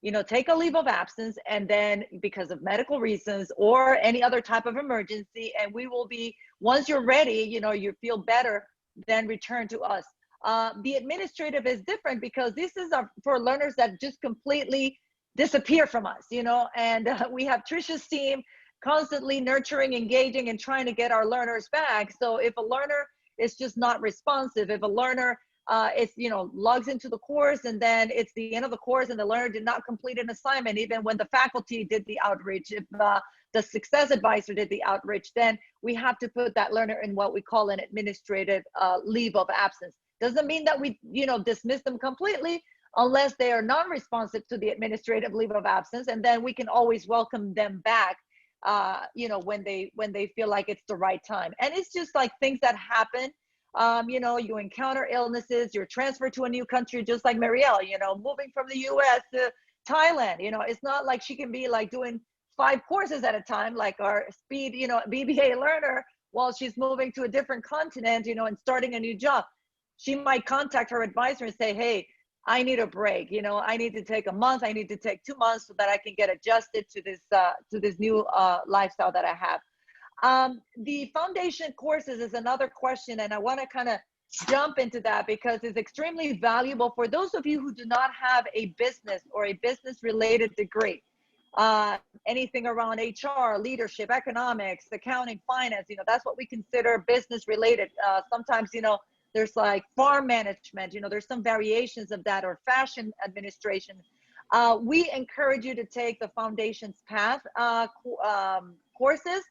you know, take a leave of absence, and then because of medical reasons or any other type of emergency, and we will be, once you're ready, you know, you feel better, then return to us. The administrative is different because this is for learners that just completely disappear from us, you know, and we have Trisha's team constantly nurturing, engaging, and trying to get our learners back. So if a learner is just not responsive, if a learner is, you know, logs into the course and then it's the end of the course and the learner did not complete an assignment, even when the faculty did the outreach, if the success advisor did the outreach, then we have to put that learner in what we call an administrative leave of absence. Doesn't mean that we, you know, dismiss them completely unless they are non-responsive to the administrative leave of absence, and then we can always welcome them back, you know, when they feel like it's the right time. And it's just like things that happen. You know, you encounter illnesses, you're transferred to a new country, just like Marielle, you know, moving from the US to Thailand. You know, it's not like she can be like doing 5 courses at a time, like our speed, you know, BBA learner, while she's moving to a different continent, you know, and starting a new job. She might contact her advisor and say, hey, I need a break, you know, I need to take a month, I need to take 2 months so that I can get adjusted to this new lifestyle that I have. The foundation courses is another question, and I want to kind of jump into that because it's extremely valuable for those of you who do not have a business or a business related degree. Anything around HR, leadership, economics, accounting, finance, you know, that's what we consider business related. Sometimes, you know, there's like farm management, you know, there's some variations of that, or fashion administration. We encourage you to take the Foundations Path courses.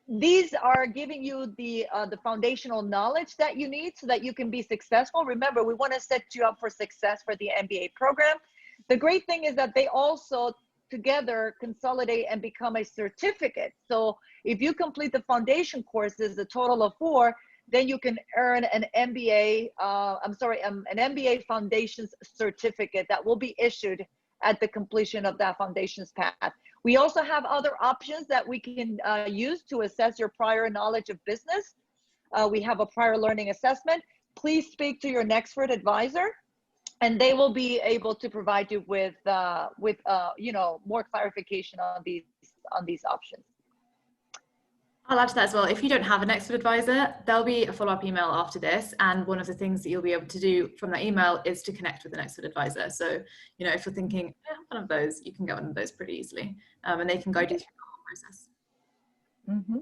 These are giving you the foundational knowledge that you need so that you can be successful. Remember, we want to set you up for success for the MBA program. The great thing is that they also together consolidate and become a certificate. So if you complete the foundation courses, a total of 4, then you can earn an MBA, an MBA Foundations certificate that will be issued at the completion of that foundations path. We also have other options that we can use to assess your prior knowledge of business. We have a prior learning assessment. Please speak to your Nexford advisor, and they will be able to provide you with more clarification on these options. I'll add to that as well. If you don't have an Nexford advisor, there'll be a follow-up email after this. And one of the things that you'll be able to do from that email is to connect with an Nexford advisor. So, if you're thinking, one of those, you can get one of those pretty easily. And they can guide you through the whole process. Mm-hmm.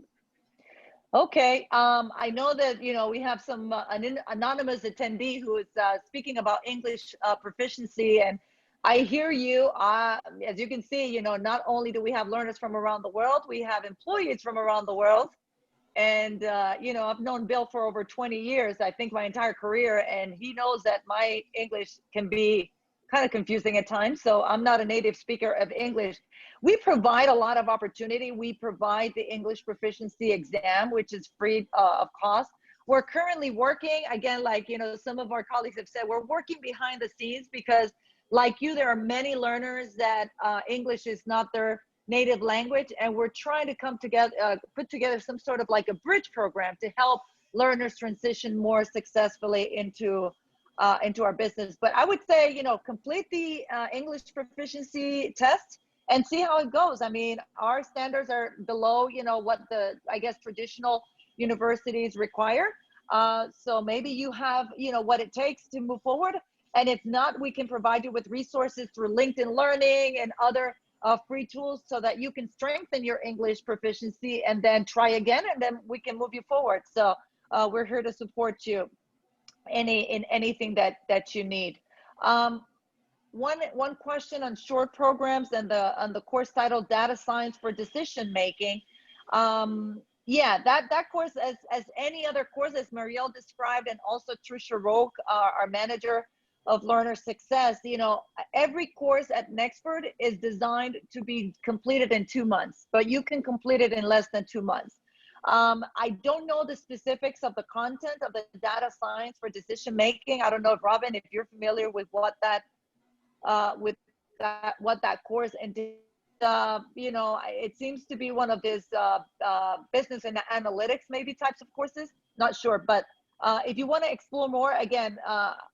Okay, I know that, we have some an anonymous attendee who is speaking about English proficiency, and I hear you. As you can see, not only do we have learners from around the world, we have employees from around the world. And, I've known Bill for over 20 years, I think my entire career, and he knows that my English can be kind of confusing at times. So I'm not a native speaker of English. We provide a lot of opportunity. We provide the English proficiency exam, which is free of cost. We're currently working, again, like, some of our colleagues have said, we're working behind the scenes because, like you, there are many learners that English is not their native language, and we're trying to come together, put together some sort of like a bridge program to help learners transition more successfully into our business. But I would say, complete the English proficiency test and see how it goes. I mean, our standards are below, what the, I guess, traditional universities require. So maybe you have, what it takes to move forward. And if not, we can provide you with resources through LinkedIn Learning and other free tools so that you can strengthen your English proficiency and then try again, and then we can move you forward. So we're here to support you in anything that you need. One question on short programs and the course title Data Science for Decision Making. Yeah, that course, as any other course, as Marielle described, and also Trisha Roque, our manager of learner success, every course at Nexford is designed to be completed in 2 months, but you can complete it in less than 2 months. I don't know the specifics of the content of the data science for decision making. I don't know if Robin, if you're familiar with what that course entails. It seems to be one of these business and analytics maybe types of courses. Not sure, but if you want to explore more, again,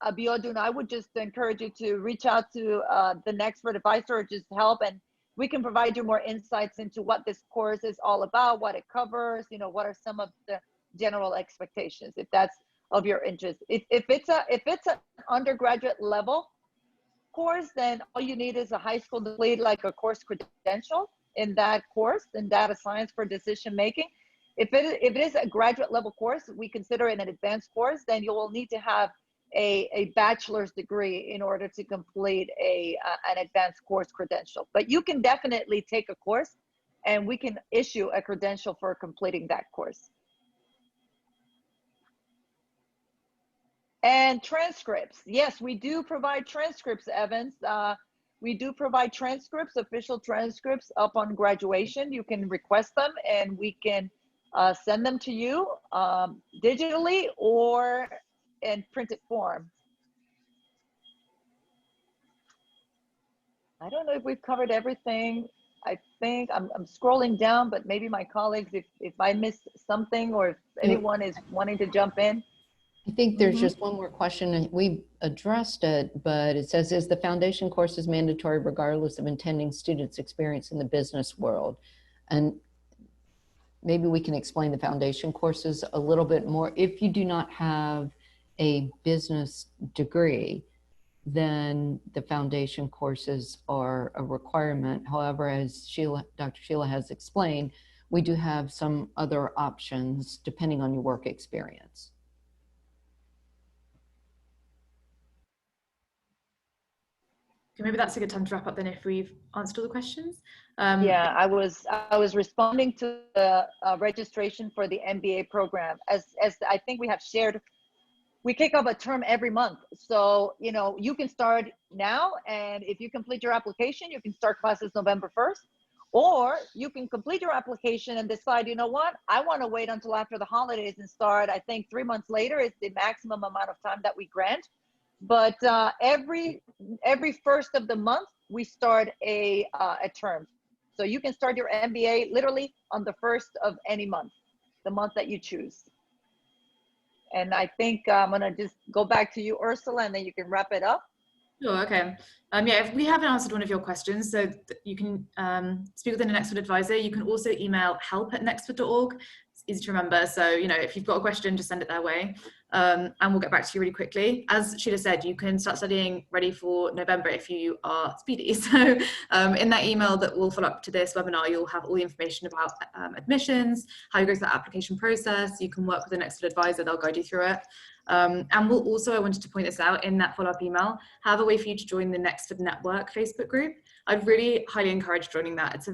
Abiodun, I would just encourage you to reach out to the Nexford advisor or just help, and we can provide you more insights into what this course is all about, what it covers, what are some of the general expectations, if that's of your interest. If it's an undergraduate level course, then all you need is a high school degree, like a course credential in that course, in data science for decision making. If it is a graduate level course, we consider it an advanced course, then you will need to have a bachelor's degree in order to complete an advanced course credential. But you can definitely take a course, and we can issue a credential for completing that course. And transcripts. Yes, we do provide transcripts, Evans. We do provide transcripts, official transcripts upon graduation. You can request them, and we can send them to you digitally or in printed form. I don't know if we've covered everything. I think I'm scrolling down, but maybe my colleagues, if I missed something or if anyone is wanting to jump in. I think there's just one more question, and we addressed it, but it says, is the foundation course mandatory regardless of intending students' experience in the business world? And maybe we can explain the foundation courses a little bit more. If you do not have a business degree, then the foundation courses are a requirement. However, as Dr. Sheila has explained, we do have some other options depending on your work experience. Maybe that's a good time to wrap up then, if we've answered all the questions. Yeah, I was responding to the registration for the MBA program. As I think we have shared we kick off a term every month. So, you know, you can start now, and if you complete your application, you can start classes November 1st, or you can complete your application and decide, you know what, I want to wait until after the holidays and start. I think 3 months later is the maximum amount of time that we grant. But every first of the month, we start a term. So you can start your MBA literally on the first of any month, the month that you choose. And I think I'm gonna just go back to you, Ursula, and then you can wrap it up. Sure, okay. Yeah, if we haven't answered one of your questions, so you can speak with an Nexford advisor. You can also email help@nexford.org. It's easy to remember. So, you know, if you've got a question, just send it their way. And we'll get back to you really quickly. As Sheila said, you can start studying ready for November if you are speedy. So in that email that will follow up to this webinar, you'll have all the information about admissions, how you go through that application process. You can work with an Nexford advisor, they'll guide you through it. And we'll also, I wanted to point this out in that follow-up email, have a way for you to join the Nexford Network Facebook group. I'd really highly encourage joining that. It's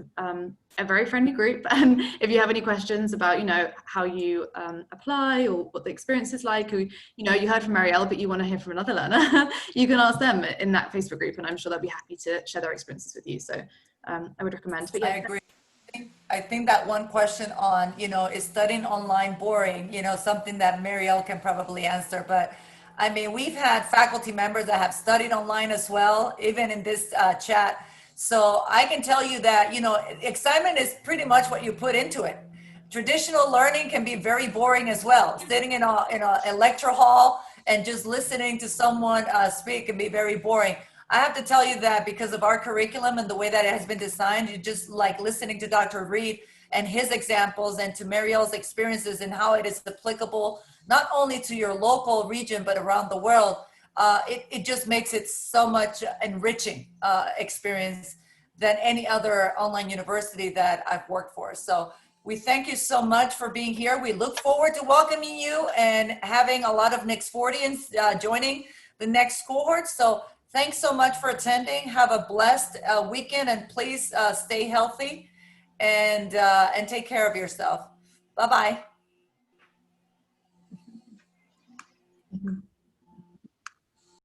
a very friendly group. And if you have any questions about, you know, how you apply or what the experience is like, or, you know, you heard from Marielle, but you want to hear from another learner, you can ask them in that Facebook group, and I'm sure they'll be happy to share their experiences with you. So I would recommend. But yeah, I agree. I think that one question on, you know, is studying online boring, you know, something that Marielle can probably answer. But I mean, we've had faculty members that have studied online as well, even in this chat. So I can tell you that, you know, excitement is pretty much what you put into it. Traditional learning can be very boring as well. Sitting in a lecture hall and just listening to someone speak can be very boring. I have to tell you that because of our curriculum and the way that it has been designed, you just like listening to Dr. Reid and his examples and to Marielle's experiences and how it is applicable not only to your local region, but around the world. It just makes it so much enriching experience than any other online university that I've worked for. So we thank you so much for being here. We look forward to welcoming you and having a lot of Nexfordians joining the next cohort. So thanks so much for attending. Have a blessed weekend, and please stay healthy and take care of yourself. Bye-bye.